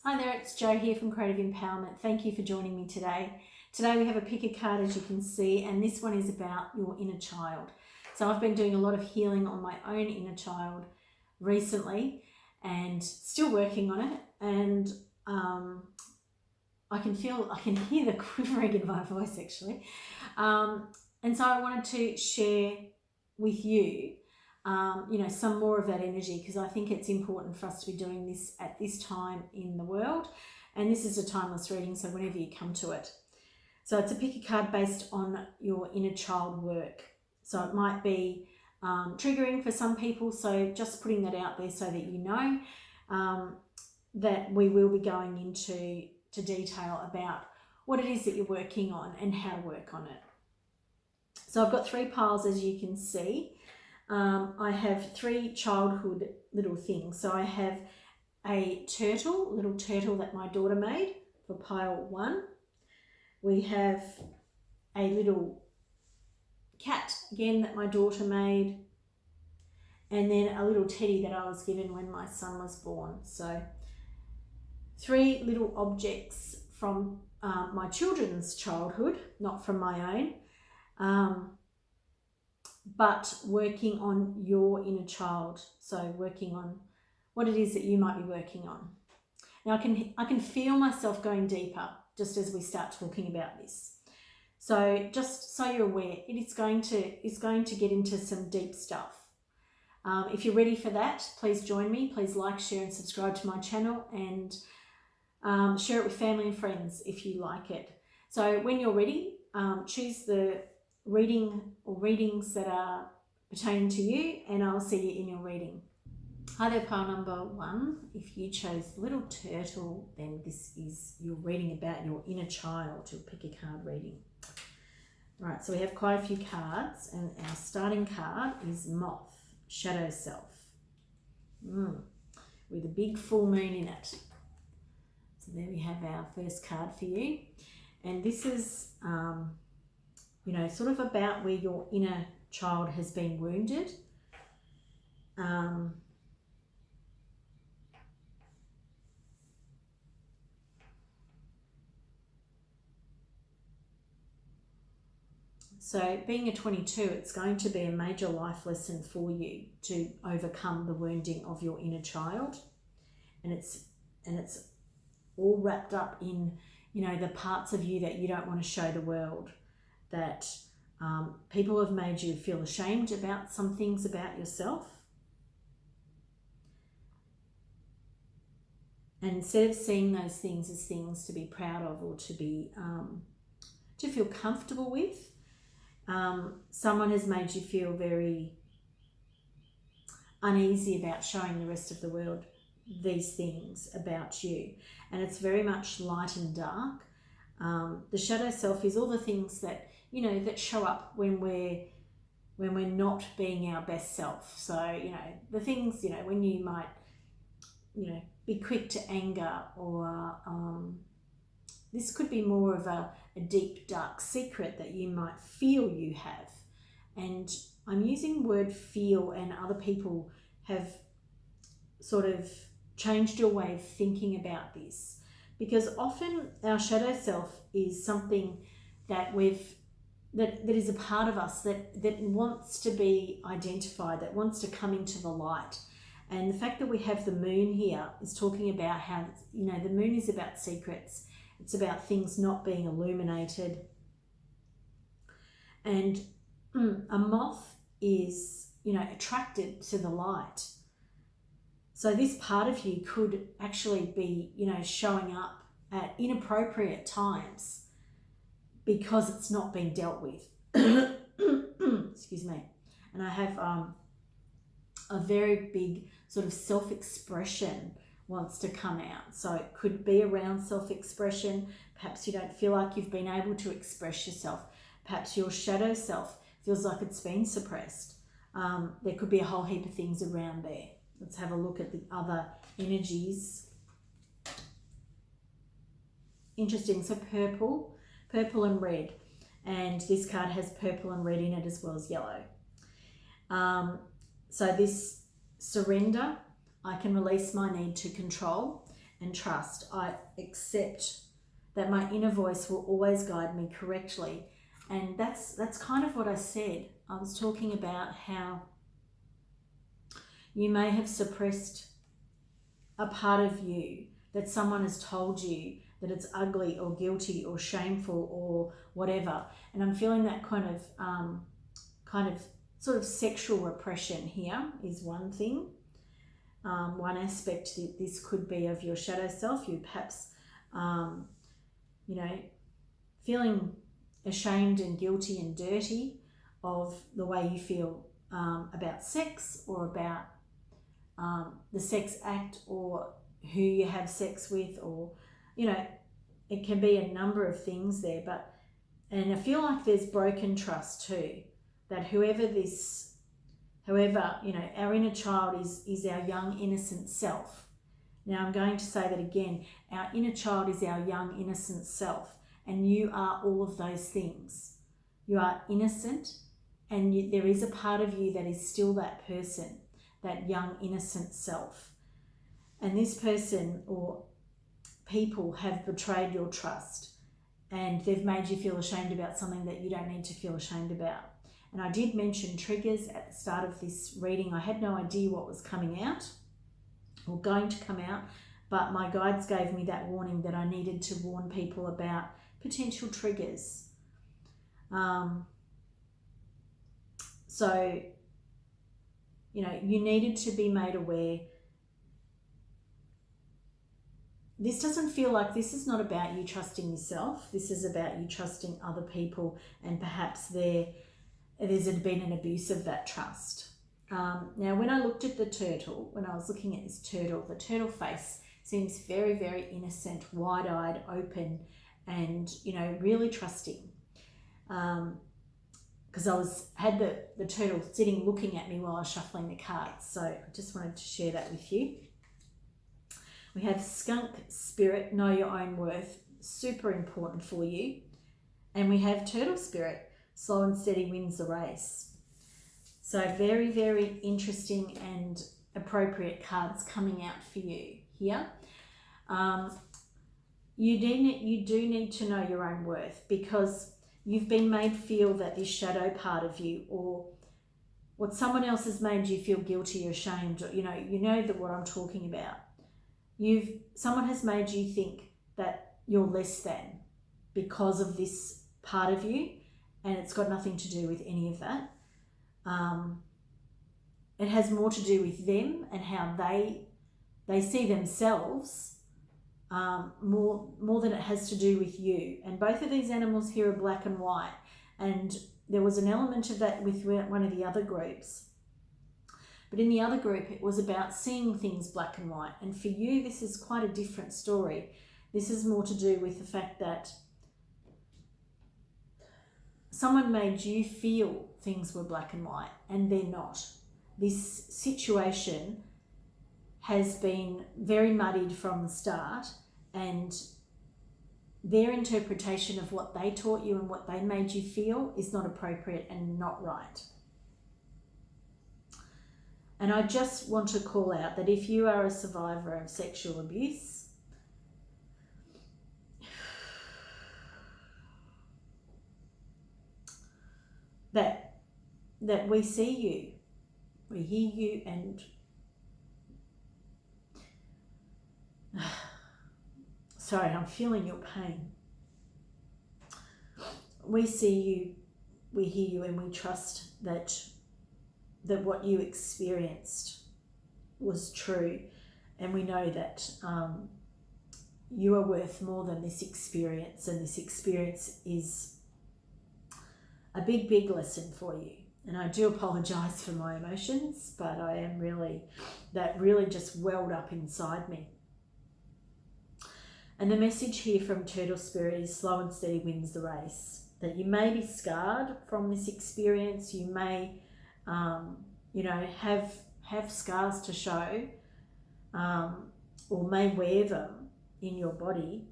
Hi there, it's Jo here from Creative Empowerment. Thank you for joining me today. Today we have a pick a card, as you can see, and this one is about your inner child. So I've been doing a lot of healing on my own inner child recently and still working on it, and I can hear the quivering in my voice actually. And so I wanted to share with you some more of that energy, because I think it's important for us to be doing this at this time in the world. And this is a timeless reading, so whenever you come to it. So it's a pick a card based on your inner child work. So it might be triggering for some people. So just putting that out there so that you know that we will be going into detail about what it is that you're working on and how to work on it. So I've got 3 piles, as you can see. I have 3 childhood little things. So I have a little turtle that my daughter made for pile 1. We have a little cat, again, that my daughter made. And then a little teddy that I was given when my son was born. So 3 little objects from my children's childhood, not from my own. But working on your inner child. So working on what it is that you might be working on. Now I can feel myself going deeper just as we start talking about this. So just so you're aware, it's going to get into some deep stuff. If you're ready for that, please join me. Please like, share and subscribe to my channel, and share it with family and friends if you like it. So when you're ready, choose the reading or readings that are pertaining to you, and I'll see you in your reading. Hi there, pile number 1. If you chose Little Turtle, then this is your reading about your inner child, your pick a card reading. Right, so we have quite a few cards, and our starting card is Moth, Shadow Self, with a big full moon in it. So there we have our first card for you, and this is sort of about where your inner child has been wounded. So being a 22, it's going to be a major life lesson for you to overcome the wounding of your inner child. And it's all wrapped up in, the parts of you that you don't want to show the world, that people have made you feel ashamed about some things about yourself. And instead of seeing those things as things to be proud of or to be to feel comfortable with, someone has made you feel very uneasy about showing the rest of the world these things about you. And it's very much light and dark. The shadow self is all the things that that show up when we're not being our best self. So the things when you might be quick to anger, or this could be more of a deep dark secret that you might feel you have. And I'm using word feel, and other people have sort of changed your way of thinking about this, because often our shadow self is something that that is a part of us that wants to be identified, that wants to come into the light. And the fact that we have the moon here is talking about how the moon is about secrets. It's about things not being illuminated. And a moth is attracted to the light. So this part of you could actually be showing up at inappropriate times because it's not being dealt with. Excuse me. And I have a very big sort of self-expression wants to come out. So it could be around self-expression. Perhaps you don't feel like you've been able to express yourself. Perhaps your shadow self feels like it's been suppressed. There could be a whole heap of things around there. Let's have a look at the other energies. Interesting. So purple and red. And this card has purple and red in it as well as yellow. So this surrender, I can release my need to control, and trust. I accept that my inner voice will always guide me correctly. And that's kind of what I said. I was talking about how you may have suppressed a part of you that someone has told you that it's ugly or guilty or shameful or whatever. And I'm feeling that kind of sort of sexual repression here is one thing. One aspect that this could be of your shadow self. You perhaps, feeling ashamed and guilty and dirty of the way you feel about sex, or about the sex act, or who you have sex with, or it can be a number of things there. And I feel like there's broken trust too, that whoever our inner child is our young innocent self. Now I'm going to say that again. Our inner child is our young innocent self, and you are all of those things. You are innocent, and there is a part of you that is still that person, that young innocent self. And this person or people have betrayed your trust, and they've made you feel ashamed about something that you don't need to feel ashamed about. And I did mention triggers at the start of this reading. I had no idea what was coming out or going to come out, but my guides gave me that warning that I needed to warn people about potential triggers. So, you needed to be made aware. This doesn't feel like, this is not about you trusting yourself. This is about you trusting other people, and perhaps there's been an abuse of that trust. Now, when I looked at the turtle, when I was looking at this turtle, the turtle face seems very, very innocent, wide-eyed, open, and, really trusting. Because I had the turtle sitting looking at me while I was shuffling the cards. So I just wanted to share that with you. We have skunk spirit, know your own worth, super important for you. And we have turtle spirit, slow and steady wins the race. So very, very interesting and appropriate cards coming out for you here. You do need to know your own worth, because you've been made feel that this shadow part of you, or what someone else has made you feel guilty or ashamed, or, you know that what I'm talking about. Someone has made you think that you're less than because of this part of you, and it's got nothing to do with any of that. It has more to do with them and how they see themselves, more than it has to do with you. And both of these animals here are black and white, and there was an element of that with one of the other groups. But in the other group, it was about seeing things black and white. And for you, this is quite a different story. This is more to do with the fact that someone made you feel things were black and white, and they're not. This situation has been very muddied from the start, and their interpretation of what they taught you and what they made you feel is not appropriate and not right. And I just want to call out that if you are a survivor of sexual abuse, that we see you, we hear you, and sorry, I'm feeling your pain. We see you, we hear you, and we trust that what you experienced was true, and we know that you are worth more than this experience, and this experience is a big, big lesson for you. And I do apologise for my emotions, but that really just welled up inside me. And the message here from Turtle Spirit is slow and steady wins the race. That you may be scarred from this experience, you may have scars to show, or may wear them in your body,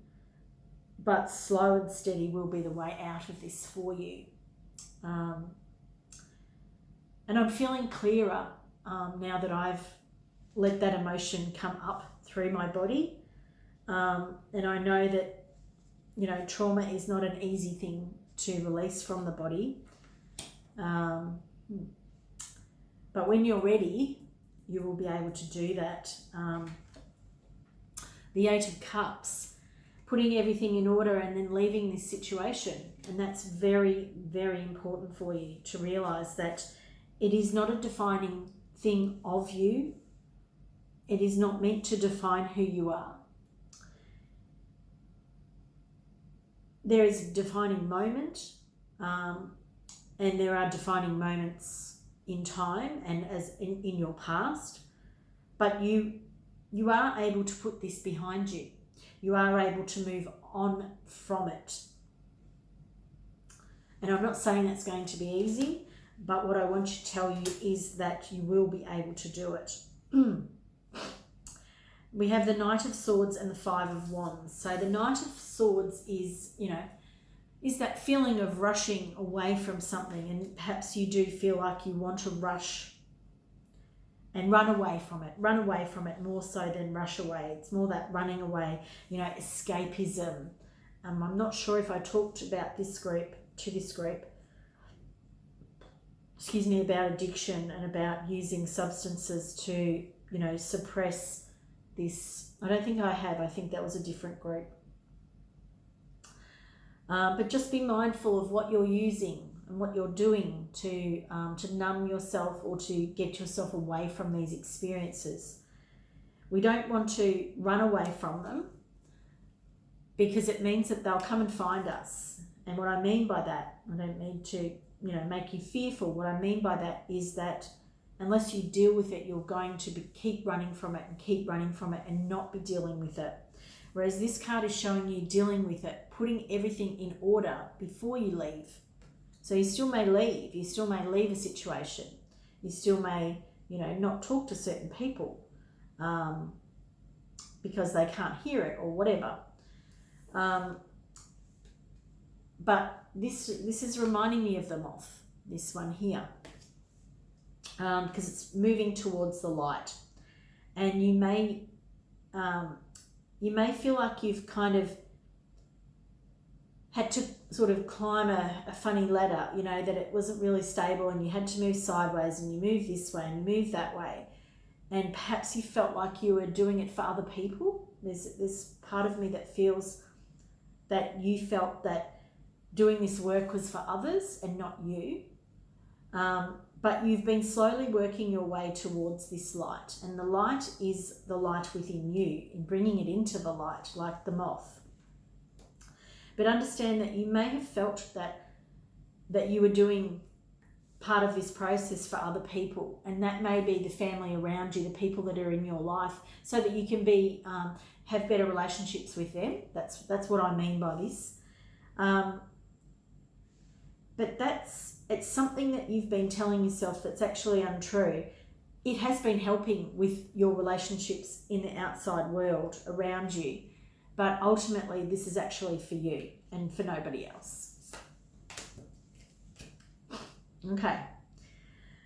but slow and steady will be the way out of this for you. And I'm feeling clearer now that I've let that emotion come up through my body. And I know that, you know, trauma is not an easy thing to release from the body. But when you're ready, you will be able to do that. The Eight of Cups, putting everything in order and then leaving this situation. And that's very, very important for you to realize that it is not a defining thing of you. It is not meant to define who you are. There is a defining moment, and there are defining moments in time and as in your past, but you are able to put this behind you. You are able to move on from it. And I'm not saying that's going to be easy, but what I want to tell you is that you will be able to do it. We have the Knight of Swords and the Five of Wands. So the Knight of Swords is, you know, is that feeling of rushing away from something, and perhaps you do feel like you want to rush and run away from it more so than rush away. It's more that running away, you know, escapism. I'm not sure if I talked about this group, about addiction and about using substances to, you know, suppress this. I don't think I have. I think that was a different group. But just be mindful of what you're using and what you're doing to numb yourself or to get yourself away from these experiences. We don't want to run away from them because it means that they'll come and find us. And what I mean by that, I don't mean to, you know, make you fearful. What I mean by that is that unless you deal with it, you're going to keep running from it and not be dealing with it. Whereas this card is showing you dealing with it, putting everything in order before you leave. So you still may leave. You still may leave a situation. You still may, you know, not talk to certain people because they can't hear it or whatever. But this is reminding me of the moth, this one here. Because it's moving towards the light, and you may feel like you've kind of had to sort of climb a funny ladder, you know, that it wasn't really stable, and you had to move sideways, and you move this way and you move that way, and perhaps you felt like you were doing it for other people. There's this part of me that feels that you felt that doing this work was for others and not you. But you've been slowly working your way towards this light, and the light is the light within you, in bringing it into the light, like the moth. But understand that you may have felt that you were doing part of this process for other people, and that may be the family around you, the people that are in your life, so that you can be have better relationships with them. That's what I mean by this. But it's something that you've been telling yourself that's actually untrue. It has been helping with your relationships in the outside world around you, but ultimately this is actually for you and for nobody else. Okay,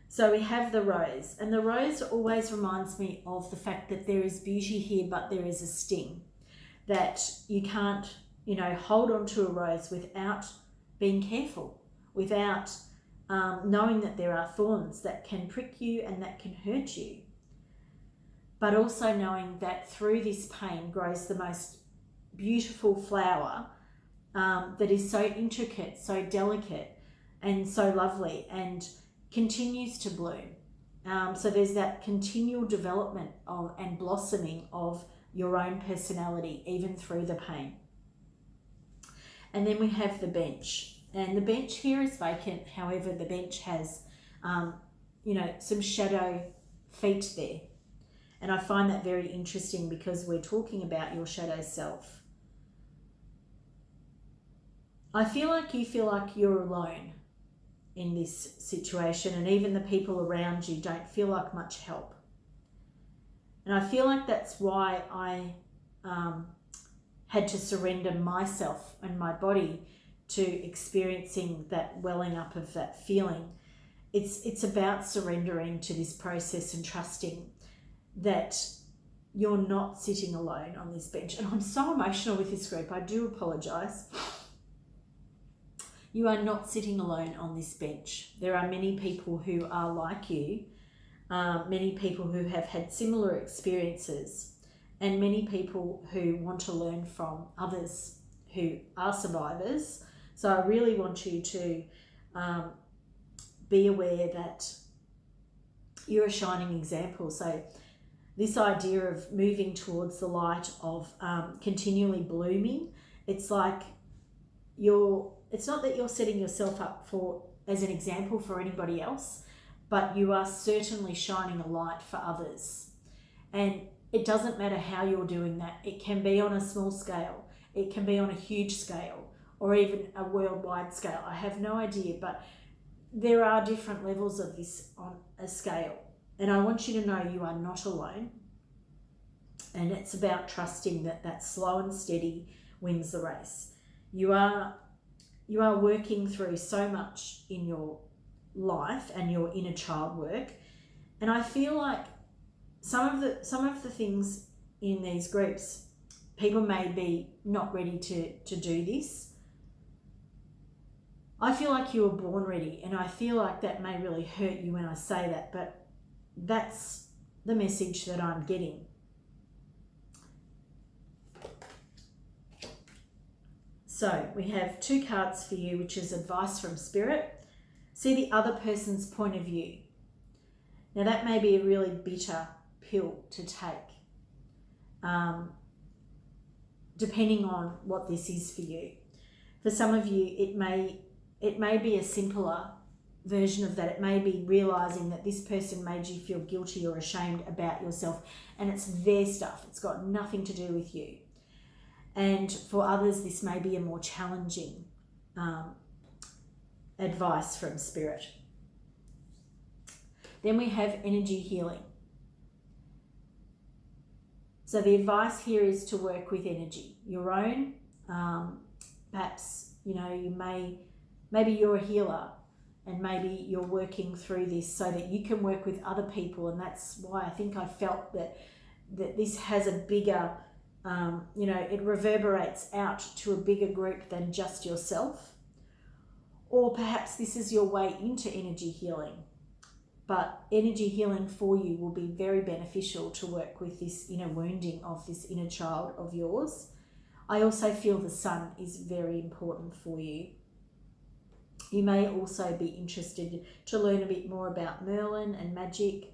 so we have the rose, and the rose always reminds me of the fact that there is beauty here, but there is a sting, that you can't, you know, hold on to a rose without being careful, without knowing that there are thorns that can prick you and that can hurt you, but also knowing that through this pain grows the most beautiful flower that is so intricate, so delicate, and so lovely, and continues to bloom. So there's that continual development and blossoming of your own personality, even through the pain. And then we have the bench. And the bench here is vacant. However, the bench has, you know, some shadow feet there. And I find that very interesting because we're talking about your shadow self. I feel like you feel like you're alone in this situation, and even the people around you don't feel like much help. And I feel like that's why I had to surrender myself and my body to experiencing that welling up of that feeling. It's about surrendering to this process and trusting that you're not sitting alone on this bench. And I'm so emotional with this group. I do apologise. You are not sitting alone on this bench. There are many people who are like you, many people who have had similar experiences, and many people who want to learn from others who are survivors. So I really want you to be aware that you're a shining example. So this idea of moving towards the light, of continually blooming, it's like it's not that you're setting yourself up as an example for anybody else, but you are certainly shining a light for others. And it doesn't matter how you're doing that. It can be on a small scale, it can be on a huge scale, or even a worldwide scale. I have no idea, but there are different levels of this on a scale. And I want you to know you are not alone. And it's about trusting that slow and steady wins the race. You are working through so much in your life and your inner child work. And I feel like some of the things in these groups, people may be not ready to do this. I feel like you were born ready, and I feel like that may really hurt you when I say that, but that's the message that I'm getting. So we have 2 cards for you, which is advice from Spirit. See the other person's point of view. Now that may be a really bitter pill to take, depending on what this is for you. For some of you, it may be a simpler version of that. It may be realizing that this person made you feel guilty or ashamed about yourself, and it's their stuff. It's got nothing to do with you. And for others, this may be a more challenging advice from Spirit. Then we have energy healing. So the advice here is to work with energy, your own. Perhaps, maybe you're a healer, and maybe you're working through this so that you can work with other people. And that's why I think I felt that this has a bigger, it reverberates out to a bigger group than just yourself. Or perhaps this is your way into energy healing. But energy healing for you will be very beneficial to work with this inner wounding of this inner child of yours. I also feel the sun is very important for you. You may also be interested to learn a bit more about Merlin and magic.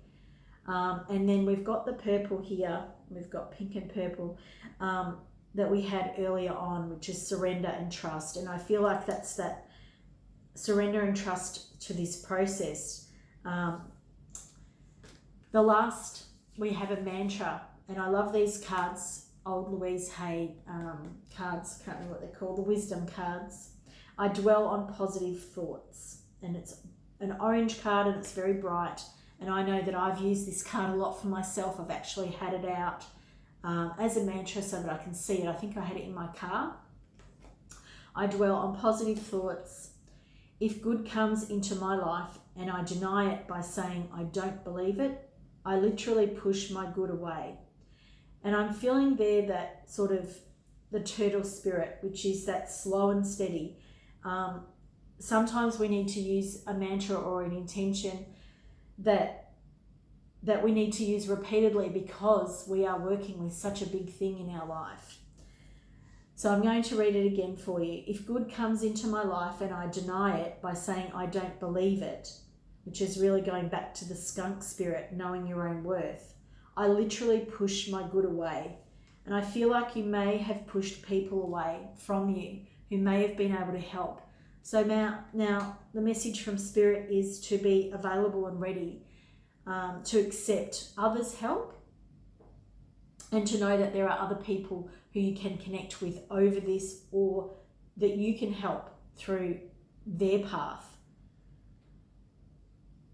And then we've got the purple here. We've got pink and purple that we had earlier on, which is surrender and trust. And I feel like that's that surrender and trust to this process. The last, we have a mantra, and I love these cards, old Louise Hay cards, can't remember what they're called, the wisdom cards. I dwell on positive thoughts, and it's an orange card and it's very bright. And I know that I've used this card a lot for myself. I've actually had it out as a mantra so that I can see it. I think I had it in my car. I dwell on positive thoughts. If good comes into my life and I deny it by saying I don't believe it, I literally push my good away. And I'm feeling there that sort of the turtle spirit, which is that slow and steady. Sometimes we need to use a mantra or an intention that we need to use repeatedly because we are working with such a big thing in our life. So I'm going to read it again for you. If good comes into my life and I deny it by saying I don't believe it, which is really going back to the skunk spirit, knowing your own worth, I literally push my good away. And I feel like you may have pushed people away from you who may have been able to help. So now the message from Spirit is to be available and ready to accept others' help, and to know that there are other people who you can connect with over this, or that you can help through their path.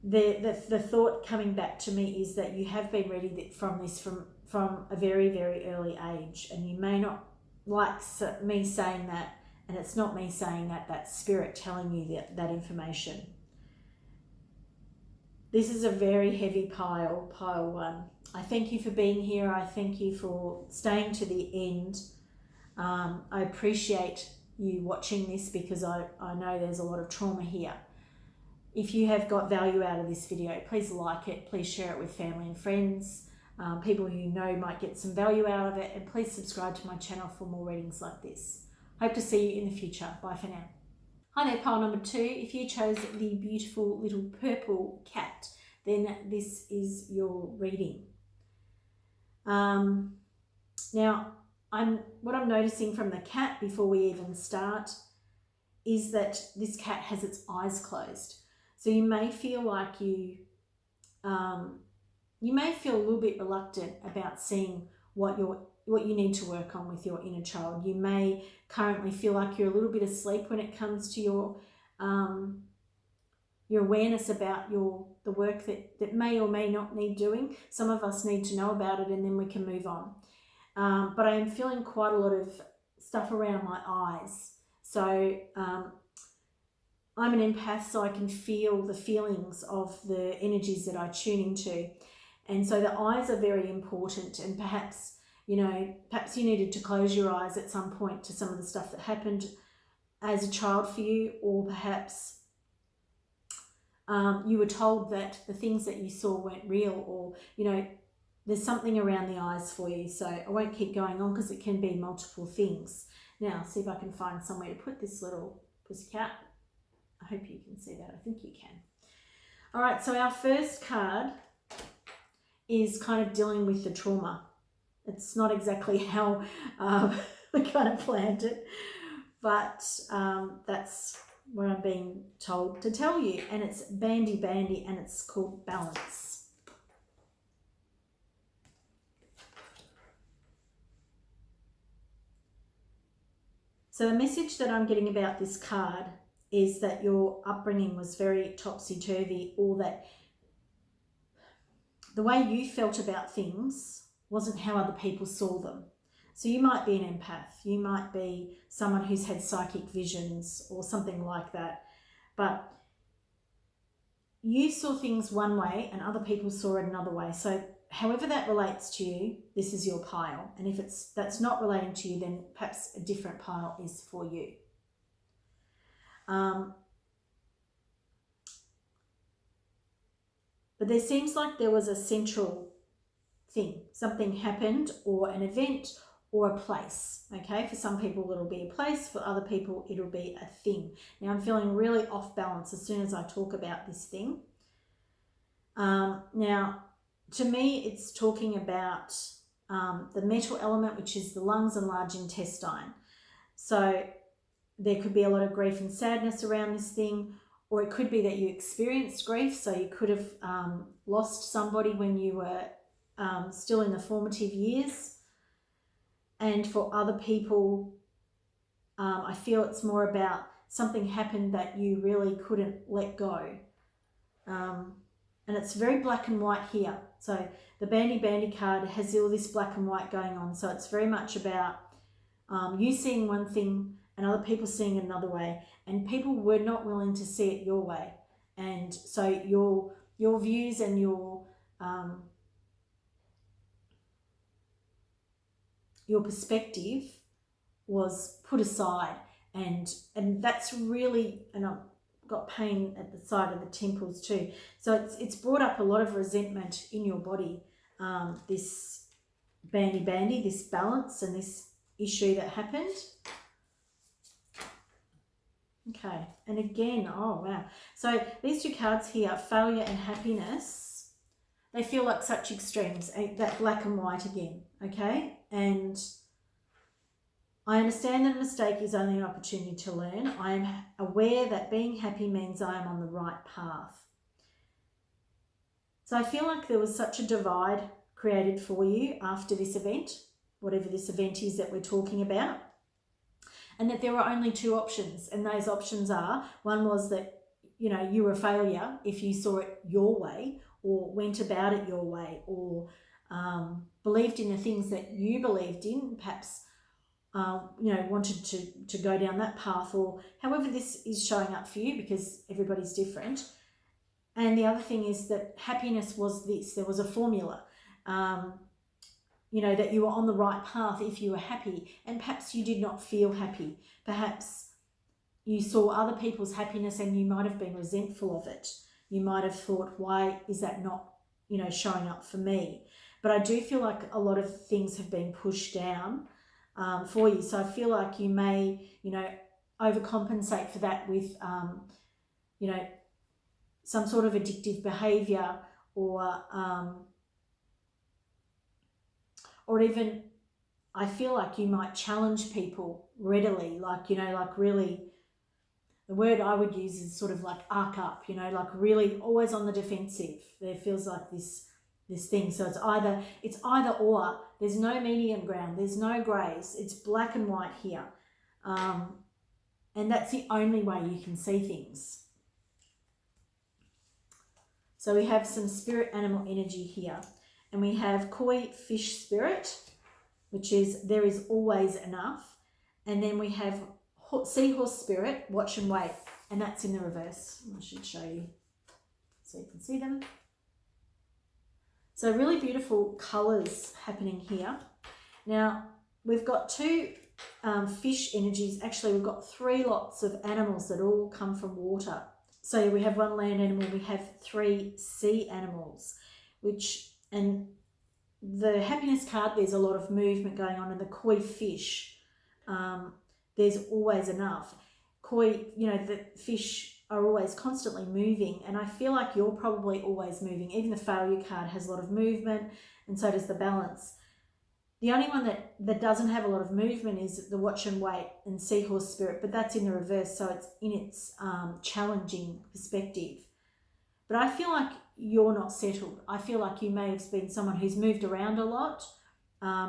The thought coming back to me is that you have been ready from this from a very, very early age, and you may not like me saying that, and it's not me saying that, that's Spirit telling you that information. This is a very heavy pile 1, I thank you for being here. I thank you for staying to the end. I appreciate you watching this because I know there's a lot of trauma here. If you have got value out of this video, please like it, please share it with family and friends, people you know might get some value out of it, and please subscribe to my channel for more readings like this. Hope to see you in the future. Bye for now. Hi there, pile number 2. If you chose the beautiful little purple cat, then this is your reading. Now, what I'm noticing from the cat before we even start is that this cat has its eyes closed. So you may feel like you may feel a little bit reluctant about seeing what you need to work on with your inner child. You may currently feel like you're a little bit asleep when it comes to your awareness about the work that may or may not need doing. Some of us need to know about it and then we can move on. But I am feeling quite a lot of stuff around my eyes. So I'm an empath, so I can feel the feelings of the energies that I tune into. And so the eyes are very important, and perhaps you needed to close your eyes at some point to some of the stuff that happened as a child for you, or perhaps you were told that the things that you saw weren't real, or there's something around the eyes for you. So I won't keep going on because it can be multiple things. Now, see if I can find somewhere to put this little pussycat. I hope you can see that. I think you can. All right, so our first card is kind of dealing with the trauma. It's not exactly how we kind of planned it, but that's what I'm being told to tell you. And it's Bandy Bandy, and it's called Balance. So the message that I'm getting about this card is that your upbringing was very topsy-turvy, or that the way you felt about things wasn't how other people saw them. So you might be an empath, you might be someone who's had psychic visions or something like that, but you saw things one way and other people saw it another way. So however that relates to you, this is your pile. And if that's not relating to you, then perhaps a different pile is for you. But there seems like there was a central thing. Something happened, or an event, or a place. Okay, for some people it'll be a place, for other people it'll be a thing. Now I'm feeling really off balance as soon as I talk about this thing. Now, to me, it's talking about the metal element, which is the lungs and large intestine. So there could be a lot of grief and sadness around this thing, or it could be that you experienced grief. So you could have lost somebody when you were still in the formative years. And for other people, I feel it's more about something happened that you really couldn't let go. And it's very black and white here. So the Bandy Bandy card has all this black and white going on. So it's very much about you seeing one thing and other people seeing it another way. And people were not willing to see it your way. And so your views and your perspective was put aside, and that's really, and I've got pain at the side of the temples too. So it's brought up a lot of resentment in your body, this Bandy Bandy, this balance and this issue that happened. Okay, and again, oh wow. So these two cards here, failure and happiness, they feel like such extremes, that black and white again, okay? And I understand that a mistake is only an opportunity to learn. I am aware that being happy means I am on the right path. So I feel like there was such a divide created for you after this event, whatever this event is that we're talking about, and that there were only two options. And those options are, one was that, you were a failure if you saw it your way, or went about it your way, or believed in the things that you believed in, perhaps, wanted to go down that path, or however this is showing up for you, because everybody's different. And the other thing is that happiness was this. There was a formula. that you were on the right path if you were happy, and perhaps you did not feel happy. Perhaps you saw other people's happiness and you might have been resentful of it. You might have thought, why is that not, showing up for me? But I do feel like a lot of things have been pushed down for you. So I feel like you may, overcompensate for that with, some sort of addictive behavior, or even I feel like you might challenge people readily, like really, the word I would use is sort of like arc up, like really always on the defensive. There feels like this thing. So it's either or. There's no medium ground. There's no grays. It's black and white here. And that's the only way you can see things. So we have some spirit animal energy here. And we have koi fish spirit, which is there is always enough. And then we have seahorse spirit, watch and wait. And that's in the reverse. I should show you so you can see them. So really beautiful colours happening here. Now, we've got two fish energies. Actually, we've got three lots of animals that all come from water. So we have one land animal, we have three sea animals, and the happiness card, there's a lot of movement going on. In the koi fish, there's always enough. Koi, the fish are always constantly moving, and I feel like you're probably always moving. Even the failure card has a lot of movement, and so does the balance. The only one that doesn't have a lot of movement is the watch and wait and seahorse spirit, but that's in the reverse, so it's in its challenging perspective. But I feel like you're not settled. I feel like you may have been someone who's moved around a lot,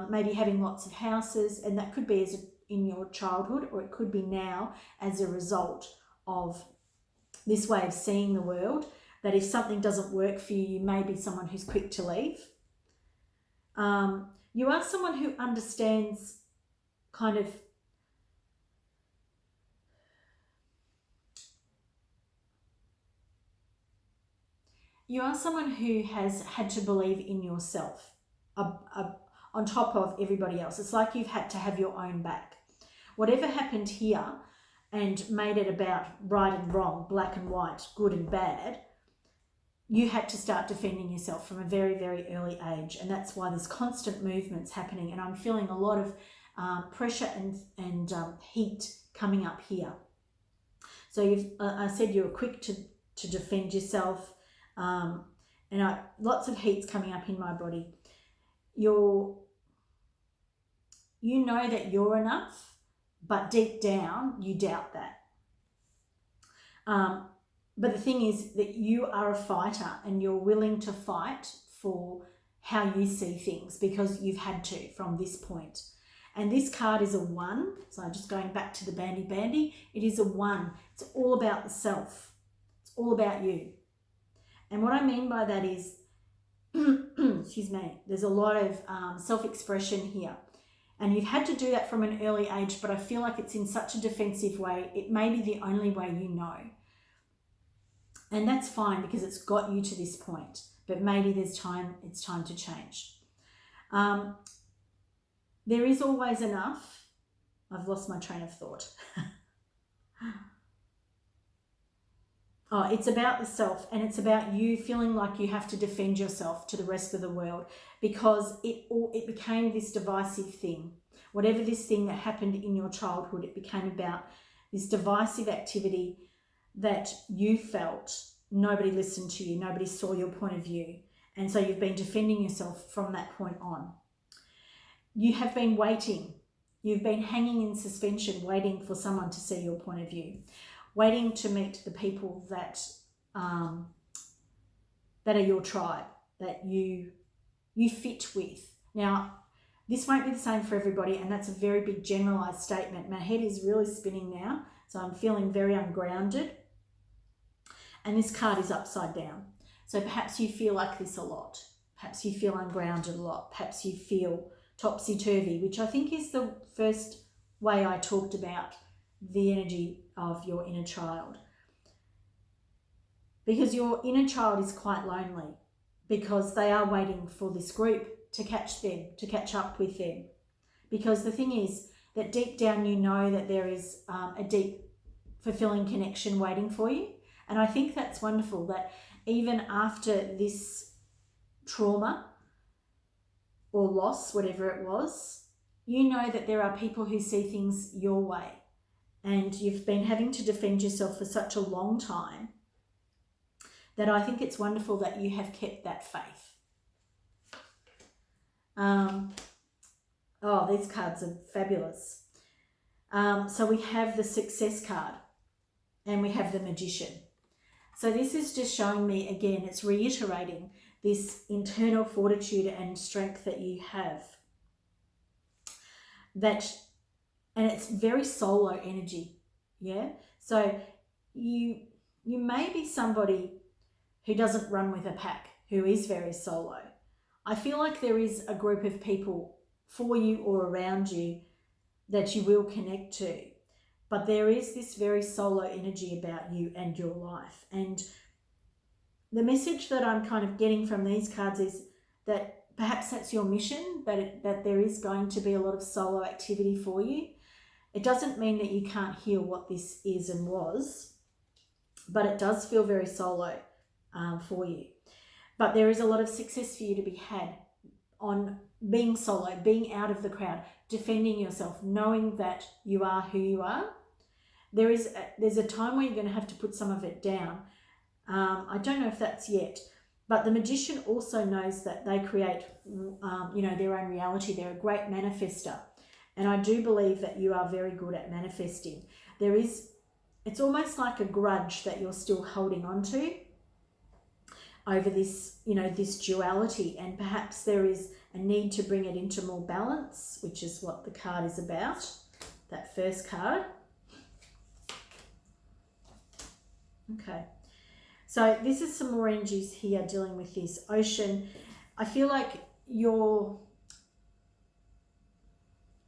maybe having lots of houses, and that could be in your childhood, or it could be now as a result of this way of seeing the world, that if something doesn't work for you, you may be someone who's quick to leave. You are someone who understands kind of you are someone who has had to believe in yourself on top of everybody else. It's like you've had to have your own back. Whatever happened here and made it about right and wrong, black and white, good and bad, you had to start defending yourself from a very, very early age. And that's why there's constant movements happening. And I'm feeling a lot of pressure and heat coming up here. So I said you were quick to defend yourself. Lots of heat's coming up in my body. You know that you're enough, but deep down you doubt that. But the thing is that you are a fighter, and you're willing to fight for how you see things because you've had to from this point. And this card is a 1. So I'm just going back to the bandy. It is a 1. It's all about the self. It's all about you. And what I mean by that is, excuse me, there's a lot of self-expression here. And you've had to do that from an early age, but I feel like it's in such a defensive way. It may be the only way you know. And that's fine because it's got you to this point. But maybe it's time to change. There is always enough. I've lost my train of thought. It's about the self, and it's about you feeling like you have to defend yourself to the rest of the world because it became this divisive thing. Whatever this thing that happened in your childhood, it became about this divisive activity that you felt nobody listened to you, nobody saw your point of view. And so you've been defending yourself from that point on. You have been waiting. You've been hanging in suspension, waiting for someone to see your point of view, waiting to meet the people that are your tribe, that you fit with. Now, this won't be the same for everybody, and that's a very big generalized statement. My head is really spinning now, so I'm feeling very ungrounded. And this card is upside down. So perhaps you feel like this a lot. Perhaps you feel ungrounded a lot. Perhaps you feel topsy-turvy, which I think is the first way I talked about the energy of your inner child. Because your inner child is quite lonely, because they are waiting for this group to catch them, to catch up with them. Because the thing is that deep down you know that there is a deep, fulfilling connection waiting for you. And I think that's wonderful, that even after this trauma or loss, whatever it was, you know that there are people who see things your way, and you've been having to defend yourself for such a long time that I think it's wonderful that you have kept that faith. Oh, these cards are fabulous. So we have the Success card and we have the Magician. So this is just showing me, again, it's reiterating this internal fortitude and strength that you have. And it's very solo energy, yeah? So you may be somebody who doesn't run with a pack, who is very solo. I feel like there is a group of people for you or around you that you will connect to. But there is this very solo energy about you and your life. And the message that I'm kind of getting from these cards is that perhaps that's your mission, that there is going to be a lot of solo activity for you. It doesn't mean that you can't heal what this is and was, but it does feel very solo for you. But there is a lot of success for you to be had on being solo, being out of the crowd, defending yourself, knowing that you are who you are. There's a time where you're going to have to put some of it down. I don't know if that's yet, but the Magician also knows that they create, their own reality. They're a great manifester, and I do believe that you are very good at manifesting. It's almost like a grudge that you're still holding on to over this, this duality, and perhaps there is a need to bring it into more balance, which is what the card is about, that first card. Okay, so this is some more energies here dealing with this Ocean. I feel like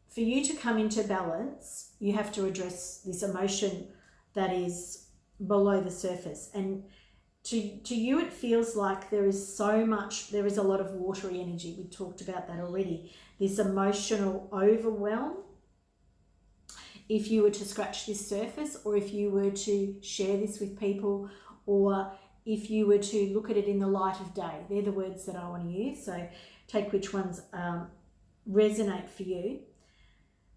for you to come into balance, you have to address this emotion that is below the surface. And to you, it feels like there is a lot of watery energy. We talked about that already. This emotional overwhelm. If you were to scratch this surface, or if you were to share this with people, or if you were to look at it in the light of day, they're the words that I want to use. So take which ones resonate for you.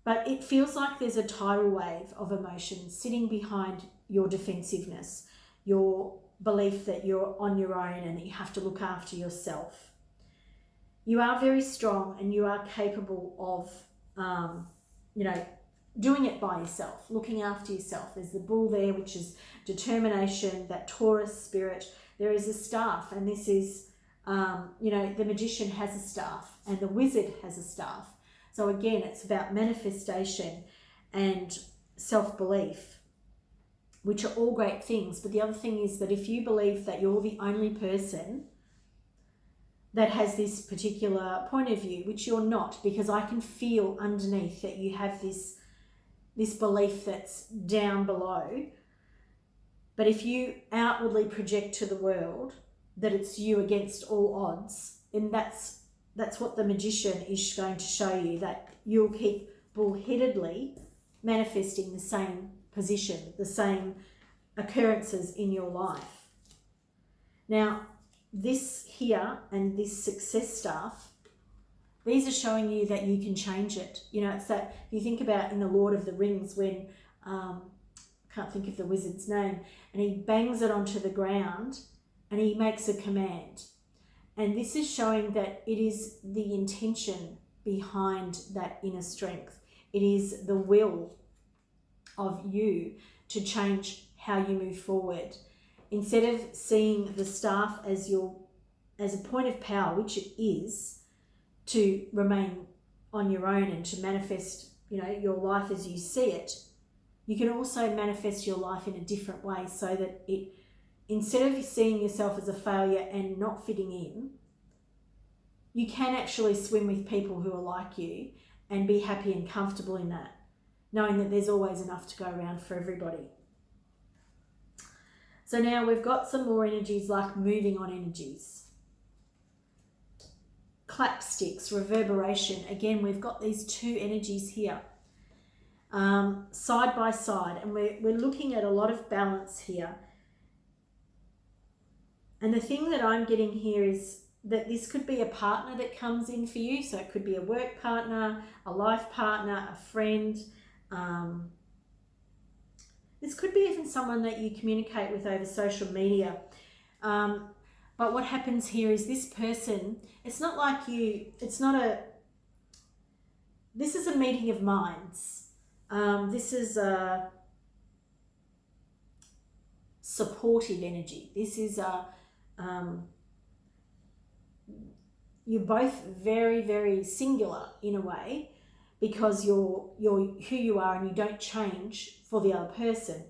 But it feels like there's a tidal wave of emotion sitting behind your defensiveness, your belief that you're on your own and that you have to look after yourself. You are very strong and you are capable of, doing it by yourself, looking after yourself. There's the Bull there, which is determination, that Taurus spirit. There is a staff, and this is, the Magician has a staff and the Wizard has a staff. So again, it's about manifestation and self-belief, which are all great things. But the other thing is that if you believe that you're the only person that has this particular point of view, which you're not, because I can feel underneath that you have this belief that's down below. But if you outwardly project to the world that it's you against all odds, then that's what the Magician is going to show you, that you'll keep bullheadedly manifesting the same position, the same occurrences in your life. Now, this here and this success stuff, these are showing you that you can change it. It's that, if you think about in the Lord of the Rings when, I can't think of the wizard's name, and he bangs it onto the ground and he makes a command. And this is showing that it is the intention behind that inner strength. It is the will of you to change how you move forward. Instead of seeing the staff as a point of power, which it is, to remain on your own and to manifest, your life as you see it, you can also manifest your life in a different way, so that instead of seeing yourself as a failure and not fitting in, you can actually swim with people who are like you and be happy and comfortable in that, knowing that there's always enough to go around for everybody. So now we've got some more energies like moving on energies. clapsticks, reverberation. Again, we've got these two energies here, side by side, and we're looking at a lot of balance here. And the thing that I'm getting here is that this could be a partner that comes in for you. So it could be a work partner, a life partner, a friend. This could be even someone that you communicate with over social media. But what happens here is this person, it's not like you, this is a meeting of minds. This is a supportive energy. This is you're both very, very singular in a way, because you're who you are and you don't change for the other person.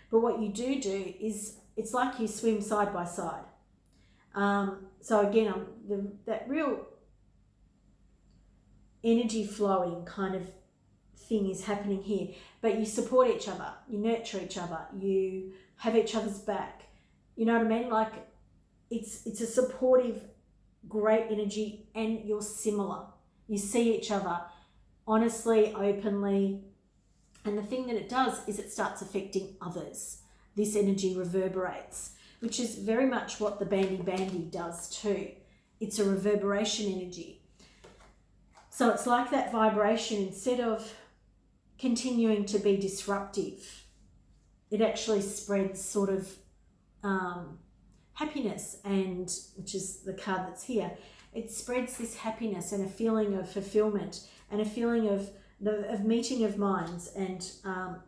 But what you do is it's like you swim side by side. So again, that real energy flowing kind of thing is happening here. But you support each other, you nurture each other, you have each other's back. You know what I mean? Like it's a supportive, great energy, and you're similar. You see each other honestly, openly, and the thing that it does is it starts affecting others. This energy reverberates, which is very much what the bandy bandy does too. It's a reverberation energy. So it's like that vibration, instead of continuing to be disruptive, it actually spreads sort of happiness, and which is the card that's here. It spreads this happiness and a feeling of fulfillment and a feeling of meeting of minds and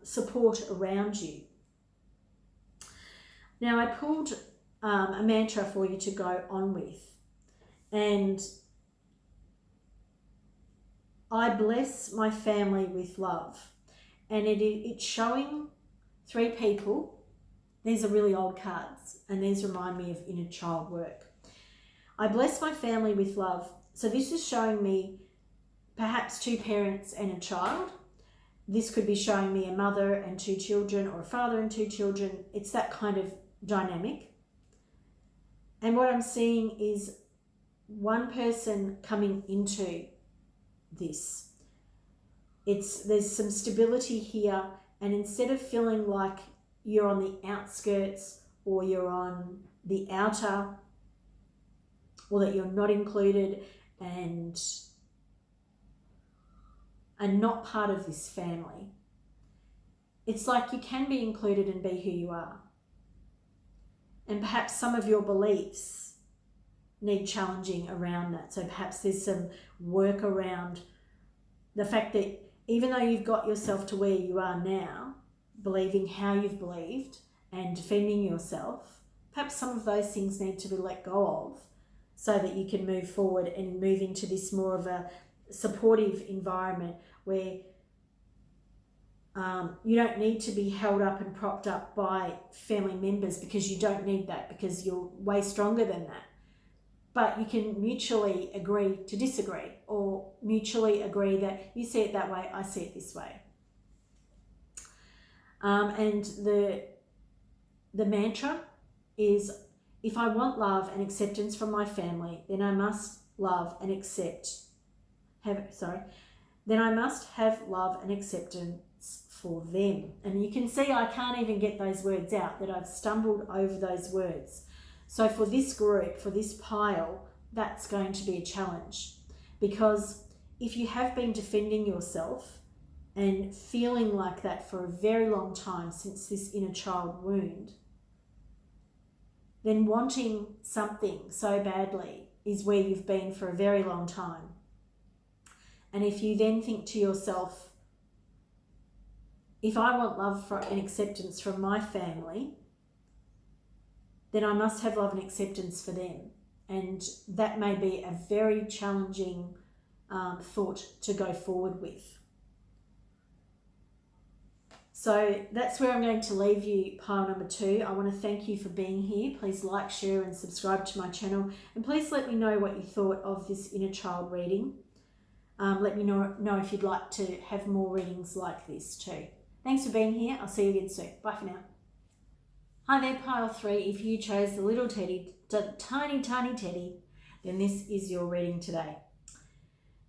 support around you. Now I pulled a mantra for you to go on with, and I bless my family with love. And it's showing 3 people. These are really old cards, and these remind me of inner child work. I bless my family with love. So this is showing me perhaps 2 parents and a child. This could be showing me a mother and 2 children, or a father and 2 children. It's that kind of dynamic. And what I'm seeing is one person coming into this. There's some stability here, and instead of feeling like you're on the outskirts or you're on the outer, or that you're not included and not part of this family, it's like you can be included and be who you are. And perhaps some of your beliefs need challenging around that. So perhaps there's some work around the fact that even though you've got yourself to where you are now, believing how you've believed and defending yourself, perhaps some of those things need to be let go of, so that you can move forward and move into this more of a supportive environment where you don't need to be held up and propped up by family members, because you don't need that, because you're way stronger than that. But you can mutually agree to disagree, or mutually agree that you see it that way, I see it this way. And the mantra is, if I want love and acceptance from my family, then I must love and then I must have love and acceptance for them. And you can see I can't even get those words out, that I've stumbled over those words. So for this group, for this pile, that's going to be a challenge, because if you have been defending yourself and feeling like that for a very long time since this inner child wound, then wanting something so badly is where you've been for a very long time. And if you then think to yourself, if I want love and acceptance from my family, then I must have love and acceptance for them. And that may be a very challenging thought to go forward with. So that's where I'm going to leave you, pile number 2. I want to thank you for being here. Please like, share and subscribe to my channel. And please let me know what you thought of this inner child reading. Let me know if you'd like to have more readings like this too. Thanks for being here. I'll see you again soon. Bye for now. Hi there, pile 3. If you chose the little teddy, the tiny teddy, then this is your reading today.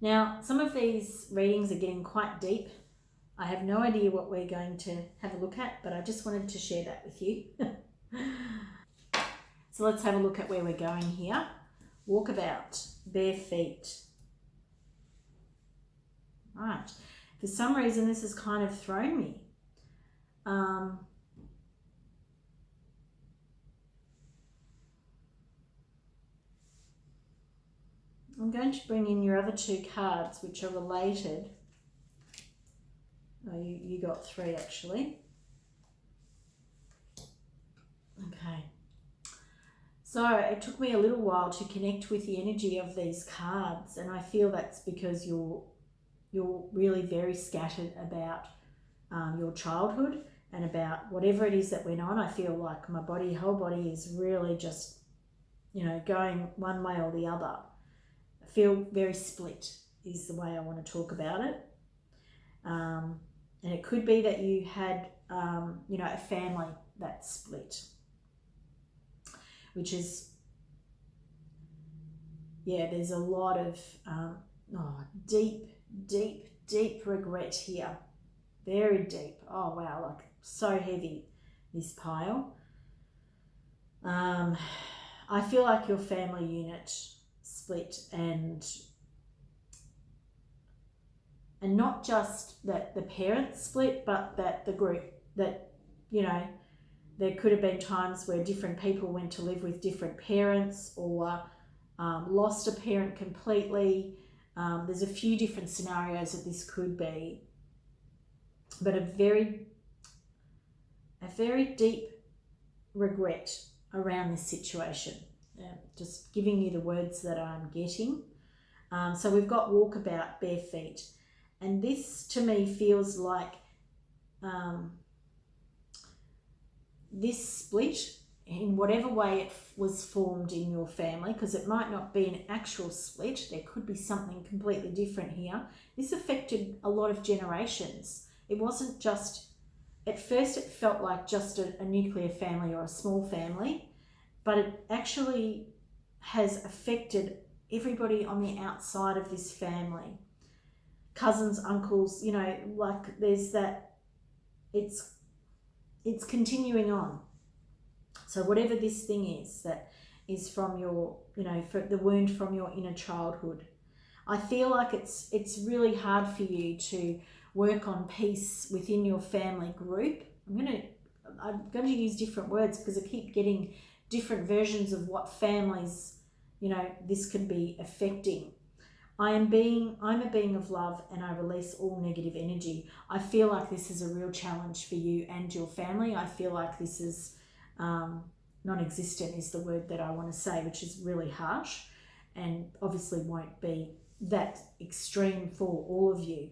Now, some of these readings are getting quite deep. I have no idea what we're going to have a look at, but I just wanted to share that with you. So let's have a look at where we're going here. Walkabout, bare feet. Right. For some reason, this has kind of thrown me. I'm going to bring in your other two cards, which are related. Oh, you got three actually. Okay. So it took me a little while to connect with the energy of these cards, and I feel that's because you're really very scattered about your childhood and about whatever it is that went on. I feel like my whole body is really just, going one way or the other. I feel very split is the way I want to talk about it. And it could be that you had, a family that split, which is, there's a lot of deep regret here. Very deep. Oh, wow, like so heavy, this pile. I feel like your family unit split, and not just that the parents split, but that the group, that, there could have been times where different people went to live with different parents, or lost a parent completely. There's a few different scenarios that this could be, but a very deep regret around this situation. Just giving you the words that I'm getting. So we've got walkabout, bare feet, and this to me feels like this split, in whatever way it was formed in your family, because it might not be an actual split, there could be something completely different here. This affected a lot of generations. It wasn't just, at first it felt like just a nuclear family or a small family, but it actually has affected everybody on the outside of this family. Cousins, uncles, like there's that, it's continuing on. So whatever this thing is that is from your, for the wound from your inner childhood, I feel like it's really hard for you to work on peace within your family group. I'm going to use different words because I keep getting different versions of what families, this could be affecting. I'm a being of love, and I release all negative energy. I feel like this is a real challenge for you and your family. I feel like this is non-existent is the word that I want to say, which is really harsh, and obviously won't be that extreme for all of you.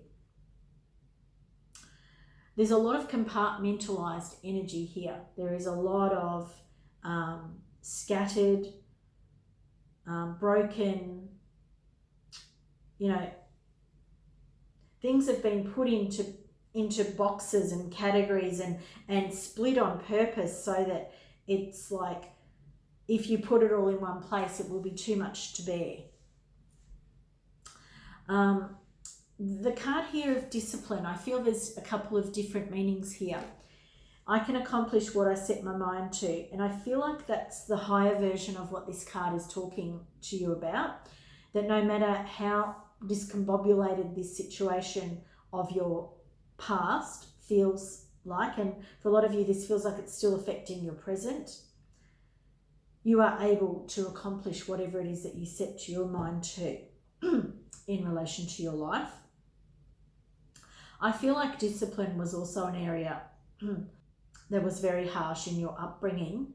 There's a lot of compartmentalized energy here. There is a lot of scattered, broken, things have been put into boxes and categories and split on purpose, so that it's like if you put it all in one place, it will be too much to bear. The card here of discipline, I feel there's a couple of different meanings here. I can accomplish what I set my mind to, and I feel like that's the higher version of what this card is talking to you about, that no matter how discombobulated this situation of your past feels like, and for a lot of you this feels like it's still affecting your present, you are able to accomplish whatever it is that you set your mind to in relation to your life. I feel like discipline was also an area that was very harsh in your upbringing,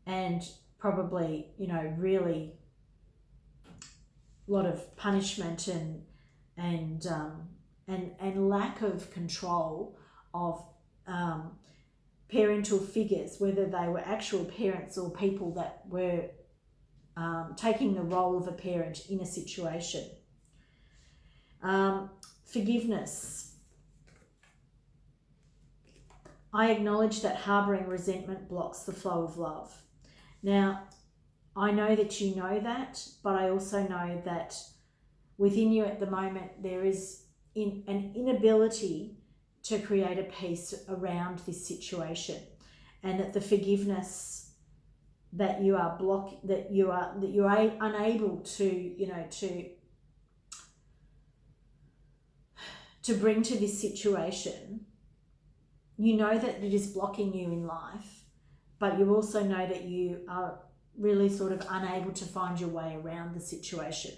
and probably, really a lot of punishment and lack of control of parental figures, whether they were actual parents or people that were taking the role of a parent in a situation. Forgiveness. I acknowledge that harbouring resentment blocks the flow of love. Now, I know that you know that, but I also know that within you at the moment there is an inability to create a peace around this situation, and that the forgiveness that you are that you are unable to to bring to this situation. You know that it is blocking you in life, but you also know that you are really sort of unable to find your way around the situation.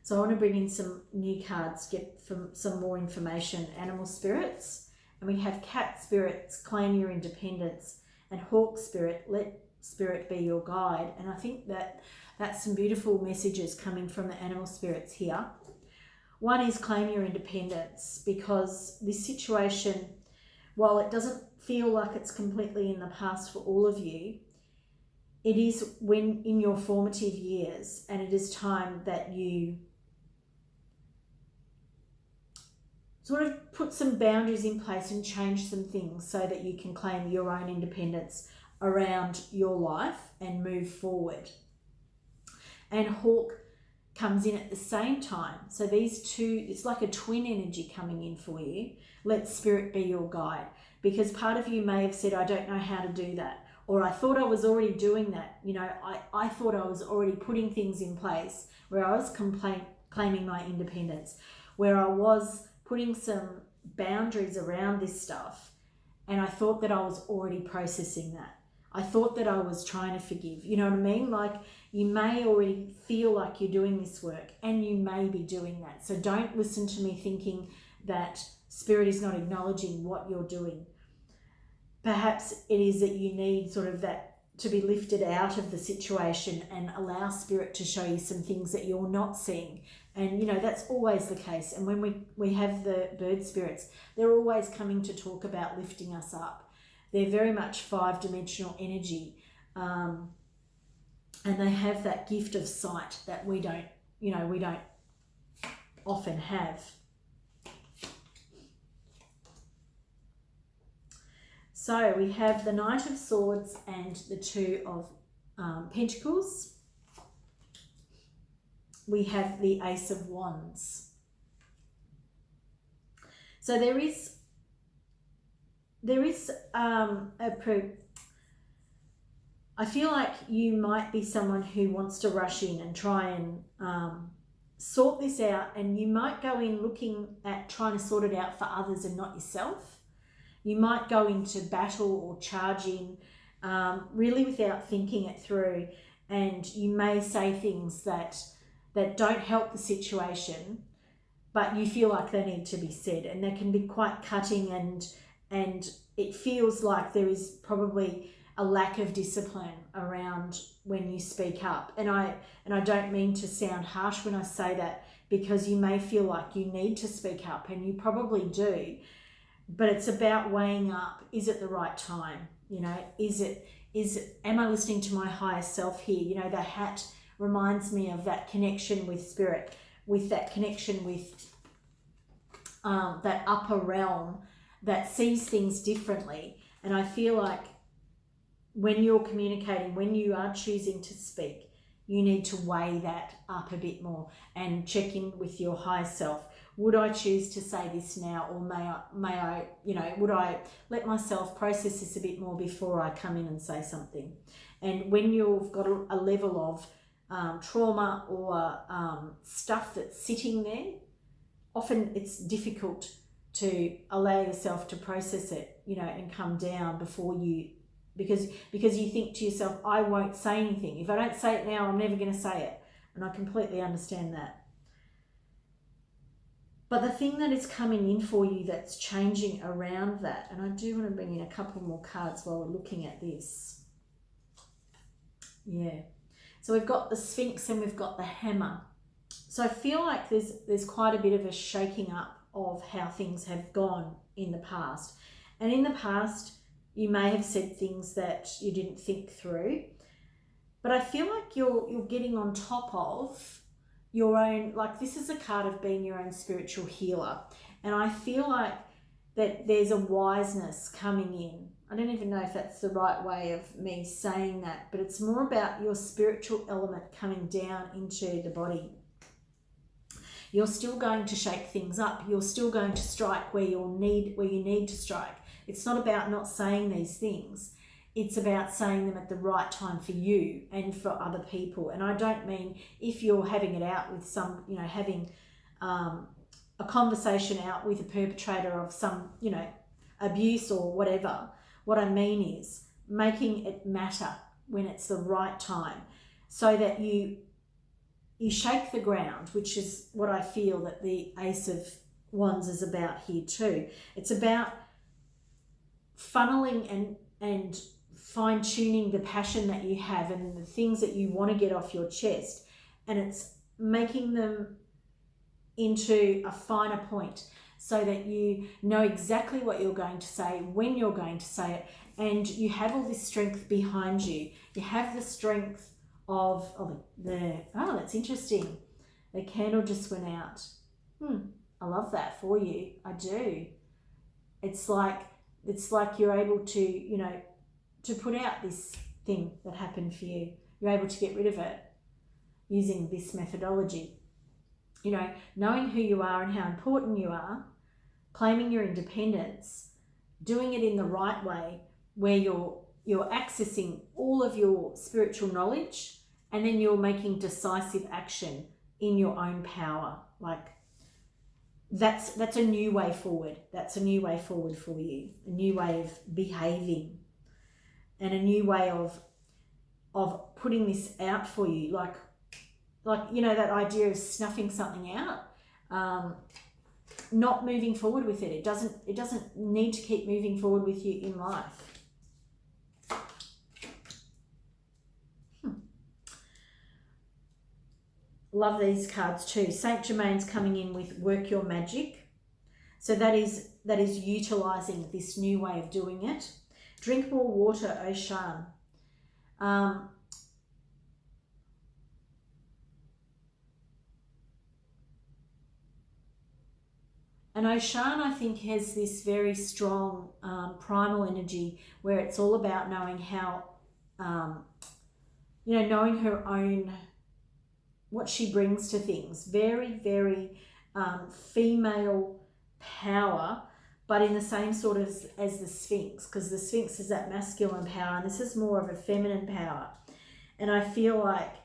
So I want to bring in some new cards, get some more information. Animal spirits, and we have cat spirits, claim your independence, and hawk spirit, let spirit be your guide. And I think that that's some beautiful messages coming from the animal spirits here. One is claim your independence, because this situation, while it doesn't feel like it's completely in the past for all of you, it is when in your formative years, and it is time that you sort of put some boundaries in place and change some things so that you can claim your own independence around your life and move forward. And hawk comes in at the same time. So these two, it's like a twin energy coming in for you. Let spirit be your guide, because part of you may have said, I don't know how to do that, or I thought I was already doing that. I thought I was already putting things in place where I was claiming my independence, where I was putting some boundaries around this stuff, and I thought that I was already processing that. I thought that I was trying to forgive. You know what I mean? Like, you may already feel like you're doing this work, and you may be doing that. So don't listen to me thinking that spirit is not acknowledging what you're doing. Perhaps it is that you need sort of that to be lifted out of the situation and allow spirit to show you some things that you're not seeing. And, that's always the case. And when we have the bird spirits, they're always coming to talk about lifting us up. They're very much 5-dimensional energy. And they have that gift of sight that we don't often have. So we have the Knight of Swords and the Two of Pentacles. We have the Ace of Wands. So there is I feel like you might be someone who wants to rush in and try and sort this out, and you might go in looking at trying to sort it out for others and not yourself. You might go into battle or charge in really without thinking it through, and you may say things that don't help the situation, but you feel like they need to be said, and they can be quite cutting, and it feels like there is probably a lack of discipline around when you speak up. And I don't mean to sound harsh when I say that, because you may feel like you need to speak up, and you probably do, but it's about weighing up, is it the right time? Am I listening to my higher self here? The hat reminds me of that connection with spirit, with that connection with that upper realm that sees things differently. And I feel like when you're communicating, when you are choosing to speak, you need to weigh that up a bit more and check in with your higher self. Would I choose to say this now, or may I, would I let myself process this a bit more before I come in and say something? And when you've got a level of trauma or stuff that's sitting there, often it's difficult to allow yourself to process it, and come down before you, because you think to yourself, I won't say anything. If I don't say it now, I'm never going to say it. And I completely understand that. But the thing that is coming in for you that's changing around that, and I do want to bring in a couple more cards while we're looking at this. Yeah. So we've got the Sphinx and we've got the Hammer. So I feel like there's quite a bit of a shaking up of how things have gone in the past. And in the past, you may have said things that you didn't think through. But I feel like you're getting on top of your own, like, this is a card of being your own spiritual healer. And I feel like that there's a wiseness coming in. I don't even know if that's the right way of me saying that, but it's more about your spiritual element coming down into the body. You're still going to shake things up. You're still going to strike where you need to strike. It's not about not saying these things. It's about saying them at the right time for you and for other people. And I don't mean if you're having it out with some, having a conversation out with a perpetrator of some, abuse or whatever. What I mean is making it matter when it's the right time, so that you shake the ground, which is what I feel that the Ace of Wands is about here too. It's about funneling and fine-tuning the passion that you have and the things that you want to get off your chest, and it's making them into a finer point so that you know exactly what you're going to say, when you're going to say it, and you have all this strength behind you. You have the strength of that's interesting. The candle just went out. I love that for you. I do. It's like you're able to, to put out this thing that happened for you. You're able to get rid of it using this methodology. Knowing who you are and how important you are, claiming your independence, doing it in the right way, where you're accessing all of your spiritual knowledge, and then you're making decisive action in your own power. Like that's a new way forward. That's a new way forward for you. A new way of behaving, and a new way of putting this out for you. Like that idea of snuffing something out, not moving forward with it. It doesn't need to keep moving forward with you in life. Love these cards too. Saint Germain's coming in with work your magic. So that is utilizing this new way of doing it. Drink more water, Oshan. And Oshan, I think, has this very strong primal energy where it's all about knowing how, knowing her own, what she brings to things. Very, very female power, but in the same sort of as the Sphinx, because the Sphinx is that masculine power and this is more of a feminine power. And I feel like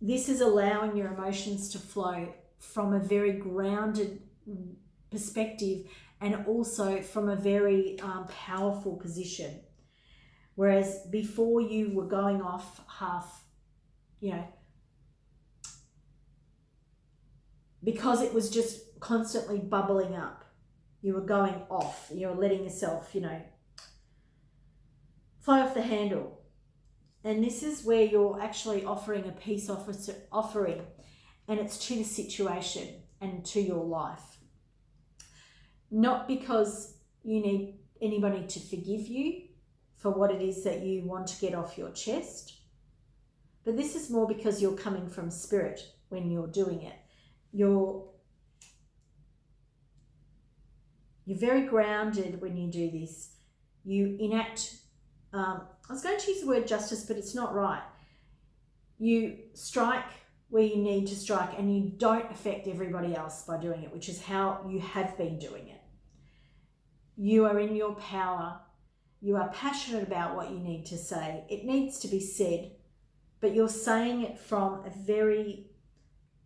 this is allowing your emotions to flow from a very grounded perspective and also from a very powerful position. Whereas before you were going off half, because it was just constantly bubbling up, you were going off, you were letting yourself, fly off the handle. And this is where you're actually offering a peace offering, and it's to the situation and to your life. Not because you need anybody to forgive you for what it is that you want to get off your chest, but this is more because you're coming from spirit when you're doing it. You're very grounded when you do this. You enact, I was going to use the word justice, but it's not right. You strike where you need to strike, and you don't affect everybody else by doing it, which is how you have been doing it. You are in your power. You are passionate about what you need to say. It needs to be said, but you're saying it from a very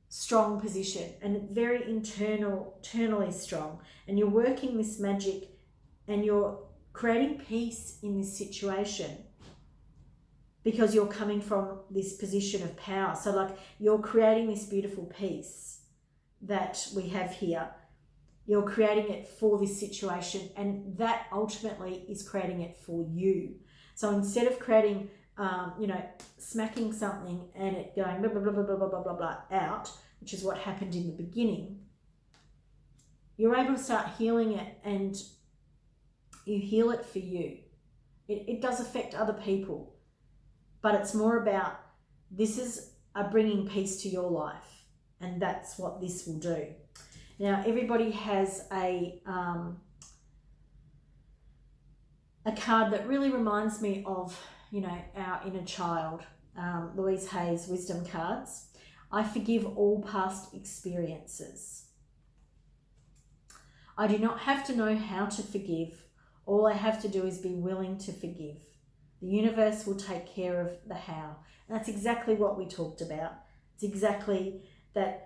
strong position and very internally strong. And you're working this magic and you're creating peace in this situation, because you're coming from this position of power. So like you're creating this beautiful peace that we have here. You're creating it for this situation, and that ultimately is creating it for you. So instead of creating, smacking something and it going blah, blah, blah, blah, blah, blah, blah, blah, out, which is what happened in the beginning, you're able to start healing it, and you heal it for you. It does affect other people, but it's more about this is bringing peace to your life, and that's what this will do. Now, everybody has a card that really reminds me of, you know, our inner child. Louise Hay's wisdom cards. I forgive all past experiences. I do not have to know how to forgive. All I have to do is be willing to forgive. The universe will take care of the how. And that's exactly what we talked about. It's exactly that.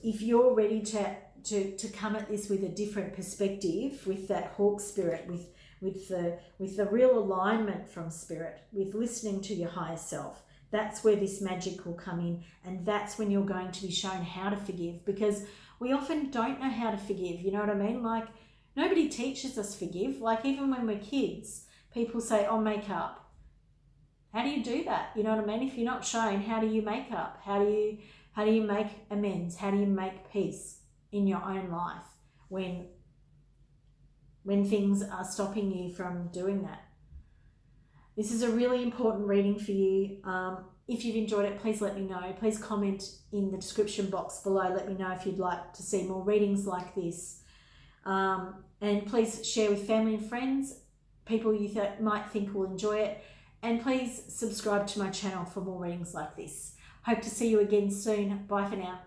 If you're ready to come at this with a different perspective, with that hawk spirit, with the real alignment from spirit, with listening to your higher self, that's where this magic will come in, and that's when you're going to be shown how to forgive, because we often don't know how to forgive. You know what I mean? Like, nobody teaches us forgive. Like, even when we're kids, people say, oh, make up. How do you do that? You know what I mean? If you're not shown, how do you make up? How do you make amends? How do you make peace in your own life when things are stopping you from doing that? This is a really important reading for you. If you've enjoyed it, please let me know. Please comment in the description box below. Let me know if you'd like to see more readings like this. And please share with family and friends, people you might think will enjoy it. And please subscribe to my channel for more readings like this. Hope to see you again soon. Bye for now.